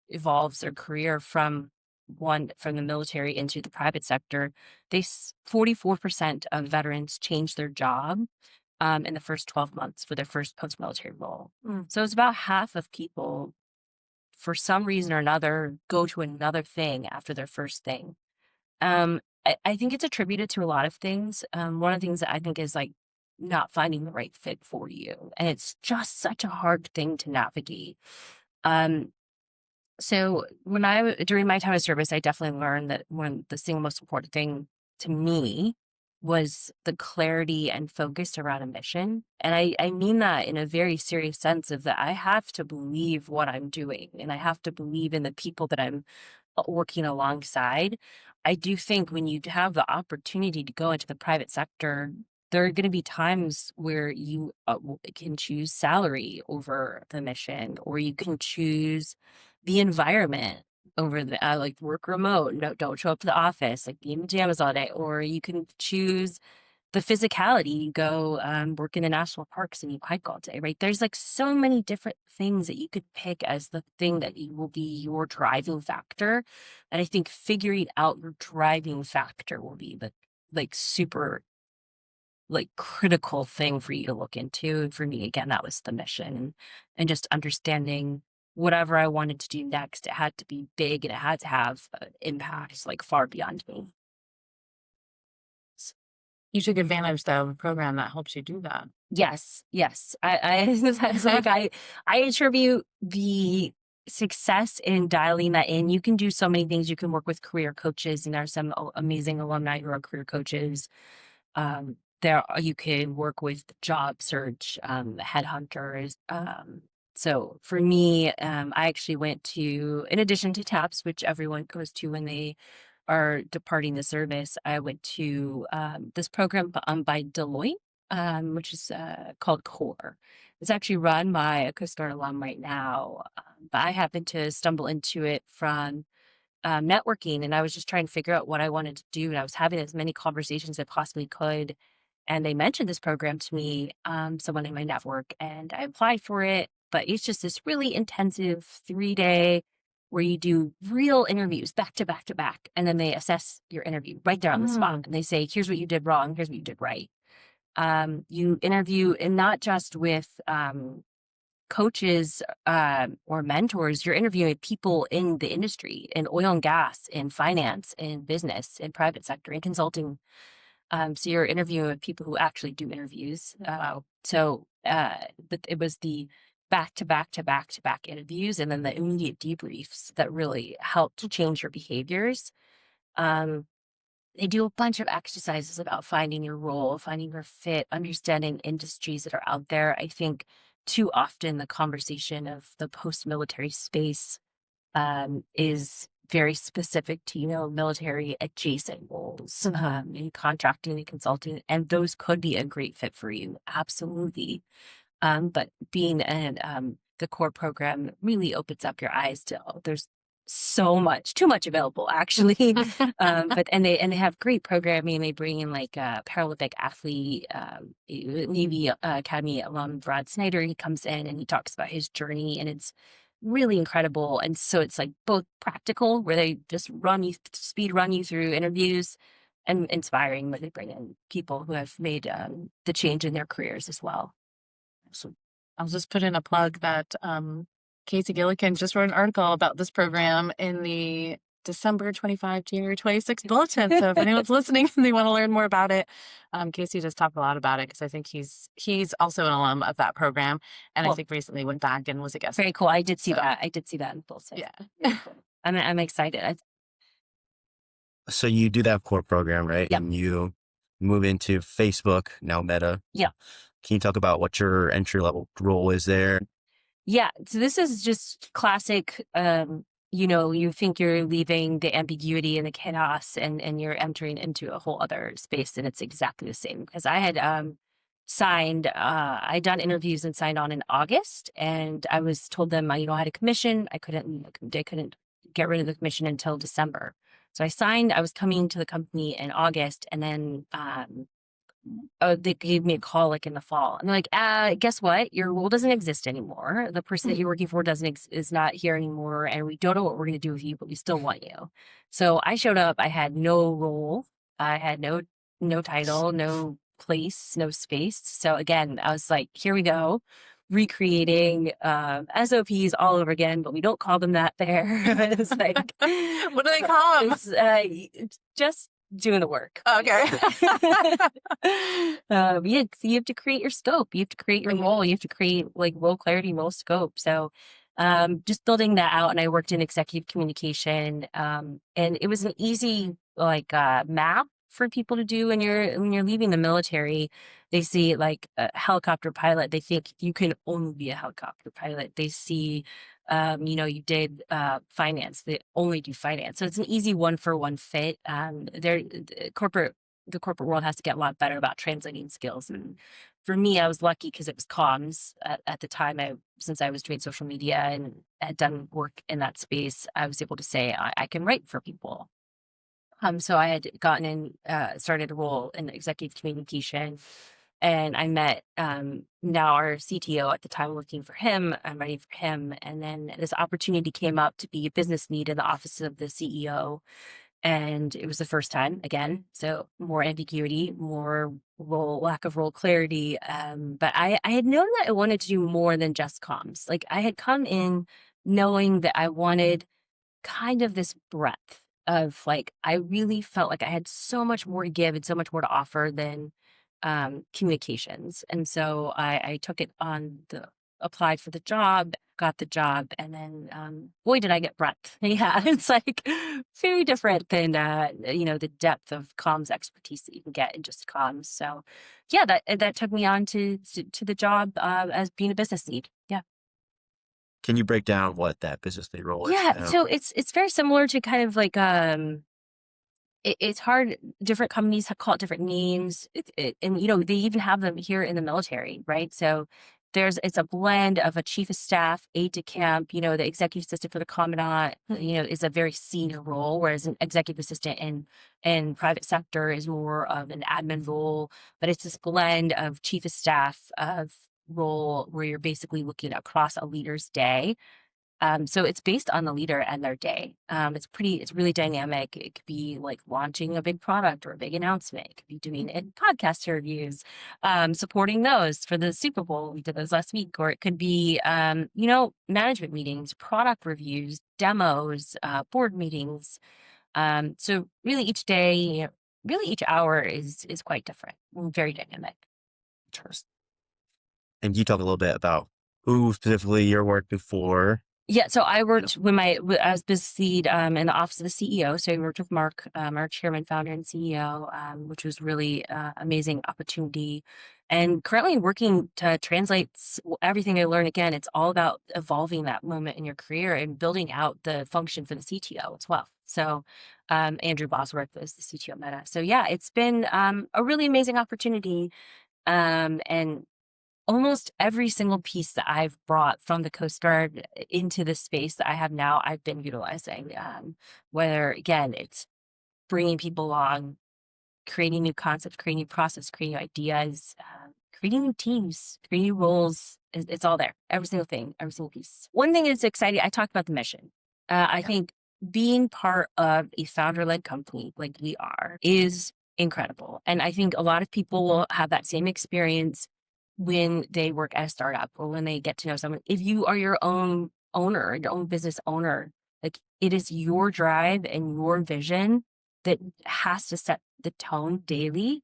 evolves their career from the military into the private sector. 44% of veterans change their job in the first 12 months for their first post-military role. So it's about half of people for some reason or another, go to another thing after their first thing. I think it's attributed to a lot of things. One of the things that I think is like not finding the right fit for you. And it's just such a hard thing to navigate. So during my time of service, I definitely learned that the single most important thing to me was the clarity and focus around a mission. And I mean that in a very serious sense of that I have to believe what I'm doing and I have to believe in the people that I'm working alongside. I do think when you have the opportunity to go into the private sector, there are going to be times where you can choose salary over the mission, or you can choose the environment over the like work remote. No, don't show up to the office, like be in pajamas all day, or you can choose the physicality. You go work in the national parks and you hike all day, right? There's like so many different things that you could pick as the thing that will be your driving factor. And I think figuring out your driving factor will be the like super like critical thing for you to look into. And for me, again, that was the mission and just understanding whatever I wanted to do next, it had to be big and it had to have impact like far beyond me. You took advantage though of a program that helps you do that. Yes. It's like I attribute the success in dialing that in. You can do so many things. You can work with career coaches, and there's some amazing alumni who are career coaches. There you can work with job search, headhunters. So for me, I actually went to, in addition to TAPS, which everyone goes to when they are departing the service, I went to this program by Deloitte, which is called CORE. It's actually run by a Coast Guard alum right now, but I happened to stumble into it from networking, and I was just trying to figure out what I wanted to do, and I was having as many conversations as I possibly could. And they mentioned this program to me, someone in my network, and I applied for it. But it's just this really intensive 3-day where you do real interviews back to back to back. And then they assess your interview right there on the spot. And they say, here's what you did wrong. Here's what you did right. You interview, and not just with coaches or mentors, you're interviewing people in the industry, in oil and gas, in finance, in business, in private sector, in consulting. So you're interviewing with people who actually do interviews. But it was the back to back to back to back interviews and then the immediate debriefs that really helped to change your behaviors. They do a bunch of exercises about finding your role, finding your fit, understanding industries that are out there. I think too often the conversation of the post-military space is very specific to, military adjacent roles in contracting and consulting, and those could be a great fit for you. Absolutely. But being in the core program really opens up your eyes to, there's so much, too much available actually. But they have great programming. They bring in like a Paralympic athlete, Navy Academy alum, Brad Snyder. He comes in and he talks about his journey, and it's really incredible. And so it's like both practical, where they just speed run you through interviews, and inspiring, where they bring in people who have made the change in their careers as well. So I'll just put in a plug that Casey Gillikin just wrote an article about this program in the December 25, January 26 bulletin. So if anyone's listening and they want to learn more about it, Casey just talked a lot about it, because I think he's also an alum of that program, and cool. I think recently went back and was a guest. Very cool. I did see that. I did see that in bulletin. Yeah. Cool. I'm excited. So you do that core program, right? Yep. And you move into Facebook, now Meta. Yeah. Can you talk about what your entry level role is there? Yeah. So this is just classic. You think you're leaving the ambiguity and the chaos, and you're entering into a whole other space, and it's exactly the same. Because I had I'd done interviews and signed on in August, and I was told them, I had a commission. I couldn't get rid of the commission until December. So I signed. I was coming to the company in August, and then they gave me a call like in the fall, and they're like, guess what? Your role doesn't exist anymore. The person that you're working for is not here anymore, and we don't know what we're going to do with you, but we still want you. So I showed up. I had no role. I had no title, no place, no space. So again, I was like, here we go. recreating SOPs all over again, but we don't call them that there. It's like, What do they call them? it's just doing the work. Okay. Yeah, you have to create your scope. You have to create your role. You have to create like role clarity, role scope. So just building that out. And I worked in executive communication. And it was an easy like map for people to do when you're leaving the military. They see like a helicopter pilot. They think you can only be a helicopter pilot. They see you did finance. They only do finance. So it's an easy one-for-one fit. The corporate world has to get a lot better about translating skills. And for me, I was lucky because it was comms at the time. Since I was doing social media and had done work in that space, I was able to say I can write for people. So I had gotten in, started a role in executive communication. And I met now our CTO at the time, working for him. I'm writing for him. And then this opportunity came up to be a business lead in the office of the CEO. And it was the first time again. So more ambiguity, more lack of role clarity. But I had known that I wanted to do more than just comms. Like I had come in knowing that I wanted kind of this breadth of like, I really felt like I had so much more to give and so much more to offer than communications. And so I took it on applied for the job, got the job, and then boy, did I get breadth. Yeah, it's like very different than the depth of comms expertise that you can get in just comms. So yeah, that took me on to the job as being a business lead. Yeah. Can you break down what that business lead role is? Yeah, so it's very similar to kind of like it's hard. Different companies call it different names, and they even have them here in the military, right? So it's a blend of a chief of staff, aide de camp. The executive assistant for the commandant, is a very senior role, whereas an executive assistant in private sector is more of an admin role. But it's this blend of chief of staff of role where you're basically looking across a leader's day. So it's based on the leader and their day. It's really dynamic. It could be like launching a big product or a big announcement. It could be doing podcast reviews, supporting those for the Super Bowl. We did those last week. Or it could be, management meetings, product reviews, demos, board meetings. So really each day, really each hour is quite different. Very dynamic. Interesting. And you talk a little bit about who specifically you're working for. Yeah, so I worked as business lead in the office of the CEO. So I worked with Mark, our chairman, founder, and CEO, which was really amazing opportunity. And currently working to translate everything I learned. Again, it's all about evolving that moment in your career and building out the function for the CTO as well. So Andrew Bosworth is the CTO of Meta. So yeah, it's been a really amazing opportunity. And almost every single piece that I've brought from the Coast Guard into the space that I have now, I've been utilizing. Whether, again, it's bringing people along, creating new concepts, creating new process, creating new ideas, creating new teams, creating new roles. It's all there. Every single thing, every single piece. One thing that's exciting, I talked about the mission. I think being part of a founder-led company like we are is incredible. And I think a lot of people will have that same experience when they work at a startup or when they get to know someone. If you are your own owner, your own business owner, like it is your drive and your vision that has to set the tone daily.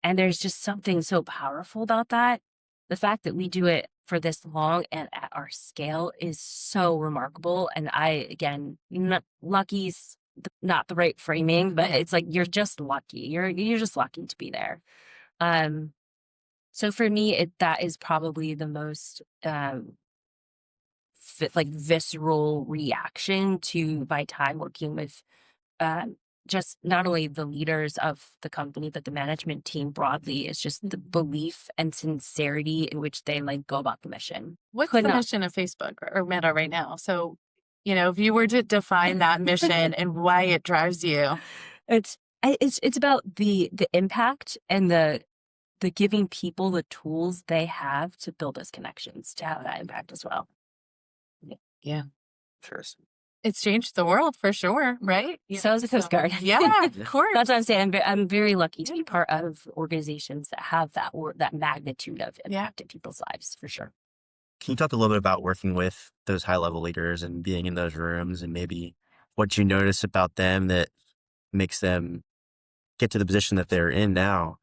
And there's just something so powerful about that. The fact that we do it for this long and at our scale is so remarkable. And lucky's not the right framing, but it's like, you're just lucky. You're just lucky to be there. So for me, that is probably the most visceral reaction to my time working with just not only the leaders of the company, but the management team broadly. Is just the belief and sincerity in which they go about the mission. What's the mission of Facebook or Meta right now? So, if you were to define that mission and why it drives you, it's about the impact and the giving people the tools they have to build those connections to have that impact as well. Yeah. Sure. It's changed the world for sure, right? So is the Coast Guard. Yeah, of course. That's what I'm saying. I'm very lucky to be part of organizations that have that magnitude of impact in people's lives, for sure. Can you talk a little bit about working with those high level leaders and being in those rooms and maybe what you notice about them that makes them get to the position that they're in now?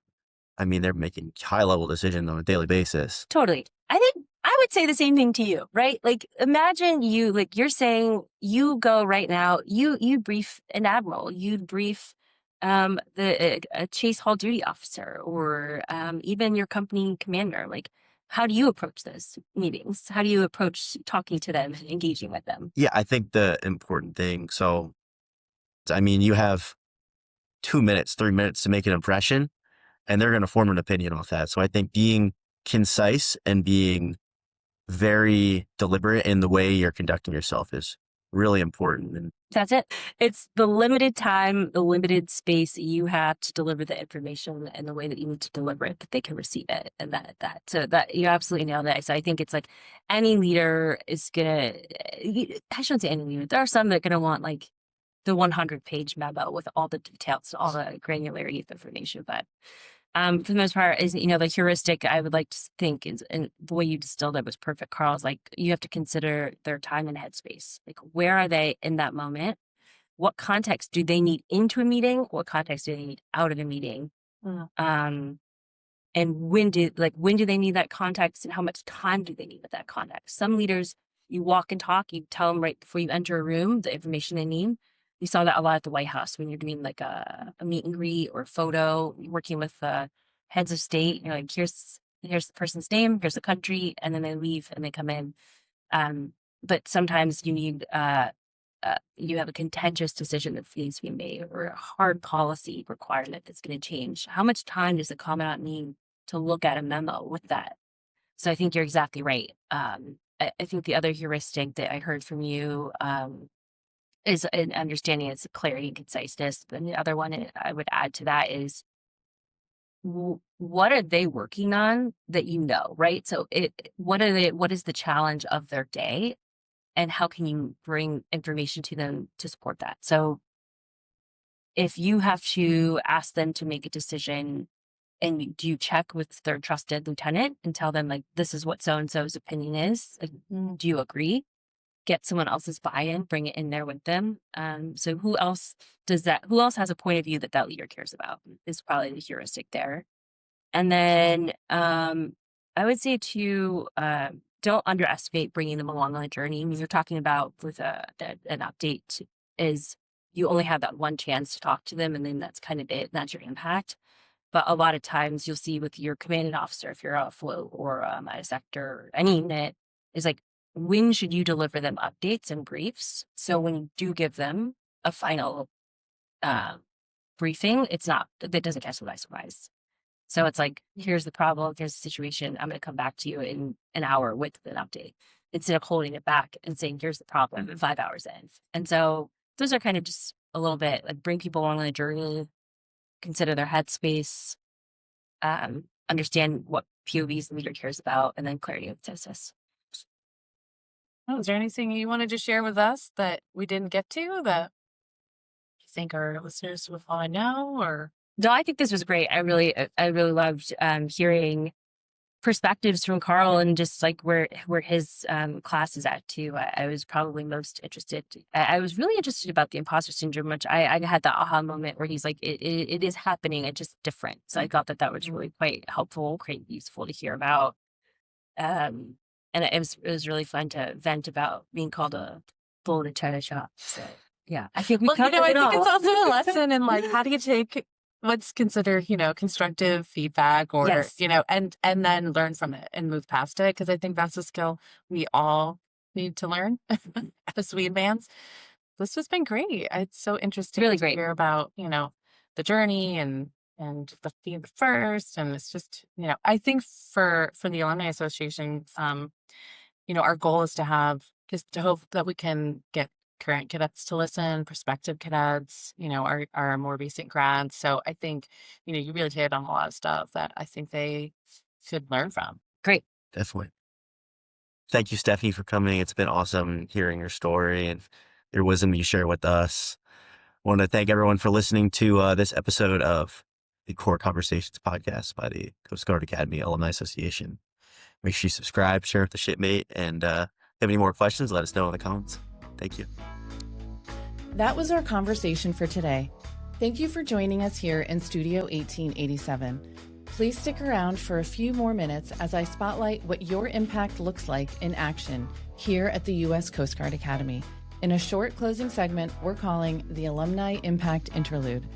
I mean, they're making high level decisions on a daily basis. Totally. I think I would say the same thing to you, right? Like imagine you, like you're saying, you go right now, you brief an admiral, you brief a chase hall duty officer, or even your company commander. Like, how do you approach those meetings? How do you approach talking to them and engaging with them? Yeah, I think the important thing. So, I mean, you have 2 minutes, 3 minutes to make an impression, and they're going to form an opinion off that. So I think being concise and being very deliberate in the way you're conducting yourself is really important. And That's it. It's the limited time, the limited space that you have to deliver the information and the way that you need to deliver it, that they can receive it. And so that you absolutely nailed it. So I think it's like any leader is gonna, I shouldn't say any leader. There are some that are gonna want like the 100-page memo with all the details, all the granularity of information. But for the most part, is the heuristic I would like to think is, and the way you distilled it was perfect, Carl. Is like you have to consider their time and headspace. Like, where are they in that moment? What context do they need into a meeting? What context do they need out of a meeting? And when do they need that context, and how much time do they need with that context? Some leaders, you walk and talk, you tell them right before you enter a room the information they need. We saw that a lot at the White House when you're doing like a meet and greet or a photo, you're working with heads of state. You're like, here's the person's name, here's the country, and then they leave and they come in. But sometimes you need you have a contentious decision that needs to be made, or a hard policy requirement that's going to change. How much time does the commandant need to look at a memo with that? So I think you're exactly right. I think the other heuristic that I heard from you is an understanding it's clarity and conciseness. And the other one I would add to that is, what are they working on that right? So what is the challenge of their day, and how can you bring information to them to support that? So if you have to ask them to make a decision, and do you check with their trusted lieutenant and tell them like, this is what so-and-so's opinion is? Like, do you agree? Get someone else's buy-in, bring it in there with them. So who else has a point of view that leader cares about, is probably the heuristic there. And then I would say too, don't underestimate bringing them along on the journey. I mean, you're talking about with an update is you only have that one chance to talk to them, and then that's kind of it. That's your impact. But a lot of times you'll see with your commanding officer, if you're a float or at a sector or any unit, is like, when should you deliver them updates and briefs? So when you do give them a final briefing, that doesn't catch them by surprise. So it's like, here's the problem, here's the situation. I'm going to come back to you in an hour with an update, instead of holding it back and saying, here's the problem 5 hours in. And so those are kind of just a little bit like, bring people along on the journey, consider their headspace, understand what POVs the leader cares about, and then clarity of thesis. Oh, is there anything you wanted to share with us that we didn't get to that you think our listeners would want to know? Or No, I think this was great. I really loved hearing perspectives from Carl, and just like where his class is at too. I was probably most interested. I was really interested about the imposter syndrome, which I had the aha moment where he's like, it is happening, it's just different. So I thought that was really quite helpful, quite useful to hear about. And it was really fun to vent about being called a bull in a china shop. So yeah, I think we covered it all. I think it's also a lesson in like, how do you take what's considered, constructive feedback, or, Yes. and then learn from it and move past it. Cause I think that's a skill we all need to learn as we advance. This has been great. It's so interesting Really to great. hear about, the journey and the being the first. And it's just, I think for the Alumni Association, our goal is to hope that we can get current cadets to listen, prospective cadets, our more recent grads. So I think, you really hit on a lot of stuff that I think they should learn from. Great. definitely. Thank you, Stephanie, for coming. It's been awesome hearing your story and your wisdom you share with us. I want to thank everyone for listening to this episode of the Core Conversations podcast by the Coast Guard Academy Alumni Association. Make sure you subscribe, share with the shipmate, and if you have any more questions, let us know in the comments. Thank you. That was our conversation for today. Thank you for joining us here in Studio 1887. Please stick around for a few more minutes as I spotlight what your impact looks like in action here at the U.S. Coast Guard Academy in a short closing segment we're calling the Alumni Impact Interlude.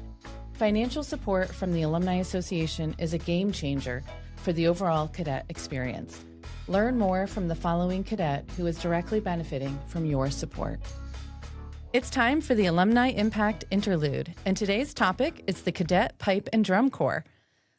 Financial support from the Alumni Association is a game changer for the overall cadet experience. Learn more from the following cadet who is directly benefiting from your support. It's time for the Alumni Impact Interlude, and today's topic is the Cadet Pipe and Drum Corps.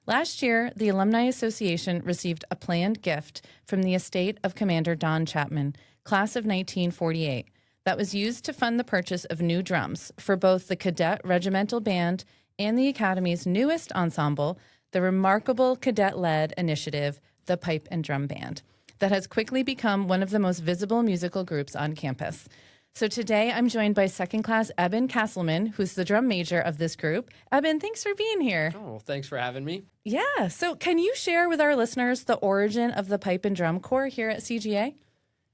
Last year, the Alumni Association received a planned gift from the estate of Commander Don Chapman, class of 1948, that was used to fund the purchase of new drums for both the Cadet Regimental Band and the Academy's newest ensemble, the remarkable cadet-led initiative, the Pipe and Drum Band, that has quickly become one of the most visible musical groups on campus. So today I'm joined by second class Eben Castleman, who's the drum major of this group. Eben, thanks for being here. Oh, well, thanks for having me. Yeah, so can you share with our listeners the origin of the Pipe and Drum Corps here at CGA?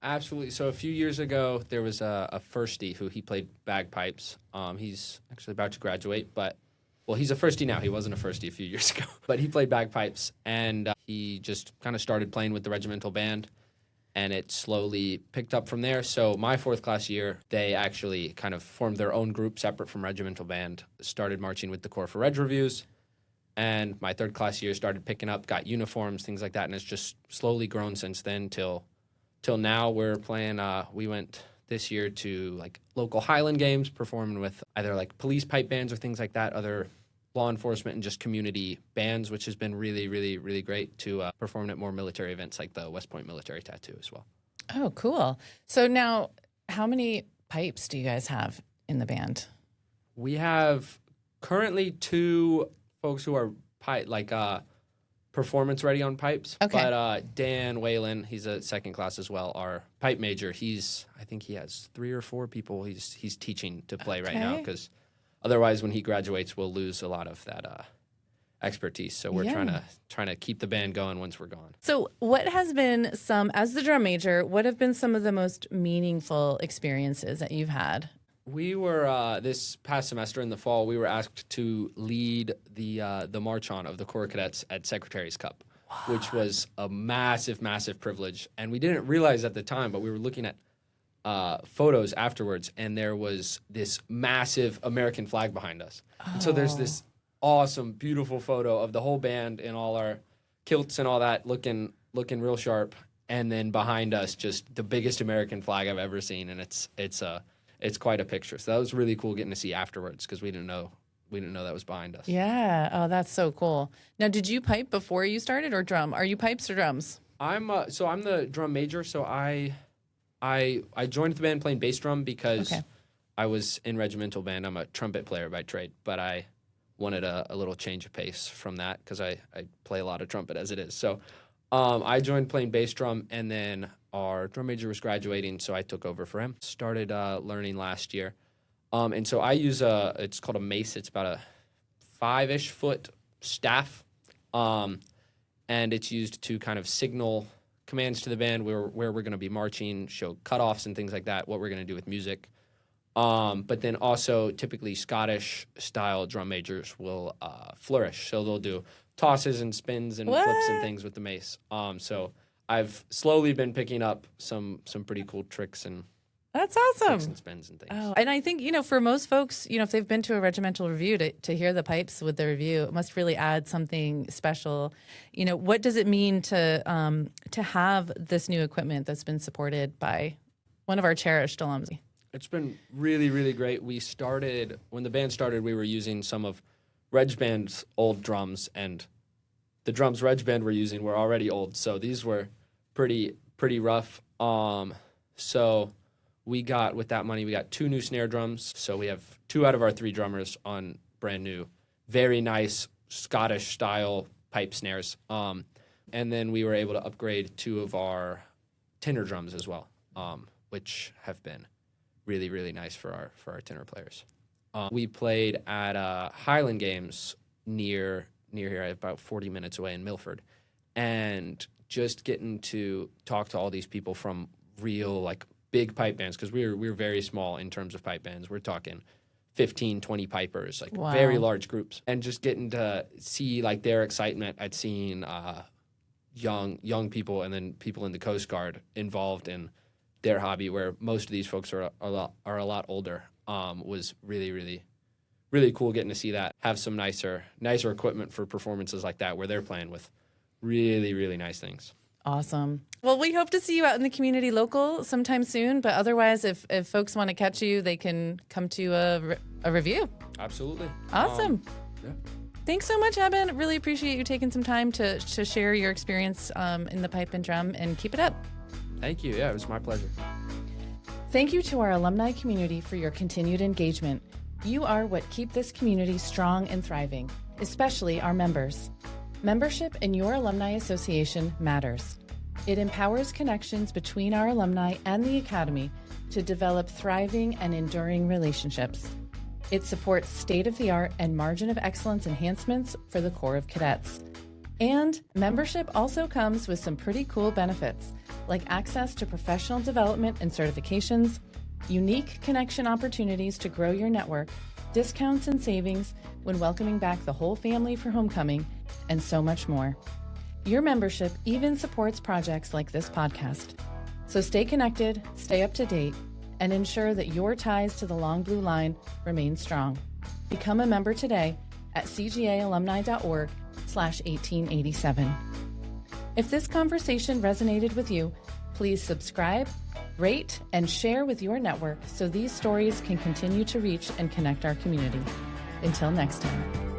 Absolutely. So a few years ago, there was a firstie who he played bagpipes. He's actually about to graduate, but, well, he's a firstie now. He wasn't a firstie a few years ago. But he played bagpipes, and he just kind of started playing with the regimental band. And it slowly picked up from there. So my fourth class year, they actually kind of formed their own group separate from regimental band, started marching with the Corps for Reg Reviews. And my third class year started picking up, got uniforms, things like that. And it's just slowly grown since then till now. We're playing, we went this year to like local Highland games, performing with either like police pipe bands or things like that, other law enforcement and just community bands, which has been really, really, really great to perform at more military events like the West Point Military Tattoo as well. Oh, cool. So now, how many pipes do you guys have in the band? We have currently 2 folks who are performance ready on pipes. Okay. But Dan Whalen, he's a second class as well, our pipe major. I think he has 3 or 4 people he's teaching to play right now, because otherwise, when he graduates, we'll lose a lot of that expertise. So we're trying to keep the band going once we're gone. So what has been as the drum major, what have been some of the most meaningful experiences that you've had? We were, this past semester in the fall, we were asked to lead the march-on of the Corps Cadets at Secretary's Cup, which was a massive, massive privilege. And we didn't realize at the time, but we were looking at photos afterwards, and there was this massive American flag behind us. And so there's this awesome, beautiful photo of the whole band in all our kilts and all that, looking real sharp. And then behind us, just the biggest American flag I've ever seen, and it's quite a picture. So that was really cool getting to see afterwards, because we didn't know that was behind us. Yeah. Oh, that's so cool. Now, did you pipe before you started, or drum? Are you pipes or drums? I'm the drum major, so I joined the band playing bass drum because I was in regimental band. I'm a trumpet player by trade, but I wanted a little change of pace from that because I play a lot of trumpet as it is. So I joined playing bass drum, and then our drum major was graduating, so I took over for him. Started learning last year. And so I use it's called a mace. It's about a 5-ish foot staff, and it's used to kind of signal commands to the band where we're going to be marching, show cutoffs and things like that, what we're going to do with music. But then also typically Scottish-style drum majors will flourish. So they'll do tosses and spins and flips and things with the mace. So I've slowly been picking up some pretty cool tricks and That's awesome. tricks and spins and things. Oh, and I think, for most folks, if they've been to a regimental review, to hear the pipes with the review, it must really add something special. What does it mean to have this new equipment that's been supported by one of our cherished alums? It's been really, really great. When the band started, we were using some of Reg Band's old drums, and the drums Reg Band were using were already old, so these were pretty rough. So with that money, we got 2 new snare drums. So we have 2 out of our 3 drummers on brand new, very nice Scottish style pipe snares. And then we were able to upgrade 2 of our tenor drums as well, which have been really, really nice for our tenor players. We played at Highland Games near here, about 40 minutes away in Milford. And just getting to talk to all these people from real, like, big pipe bands, because we're very small in terms of pipe bands. We're talking 15, 20 pipers, like very large groups. And just getting to see, like, their excitement at seeing young people and then people in the Coast Guard involved in their hobby, where most of these folks are a lot older, was really, really, really cool getting to see that. Have some nicer equipment for performances like that, where they're playing with really, really nice things. Awesome. Well, we hope to see you out in the community local sometime soon. But otherwise, if folks want to catch you, they can come to a review. Absolutely. Awesome. Yeah. Thanks so much, Eben. Really appreciate you taking some time to share your experience in the pipe and drum, and keep it up. Thank you. Yeah, it was my pleasure. Thank you to our alumni community for your continued engagement. You are what keep this community strong and thriving, especially our members. Membership in your alumni association matters. It empowers connections between our alumni and the Academy to develop thriving and enduring relationships. It supports state-of-the-art and margin of excellence enhancements for the Corps of Cadets. And membership also comes with some pretty cool benefits, like access to professional development and certifications, unique connection opportunities to grow your network, discounts and savings when welcoming back the whole family for homecoming, and so much more. Your membership even supports projects like this podcast. So stay connected, stay up to date, and ensure that your ties to the Long Blue Line remain strong. Become a member today at cgaalumni.org/1887. If this conversation resonated with you, please subscribe, rate, and share with your network so these stories can continue to reach and connect our community. Until next time.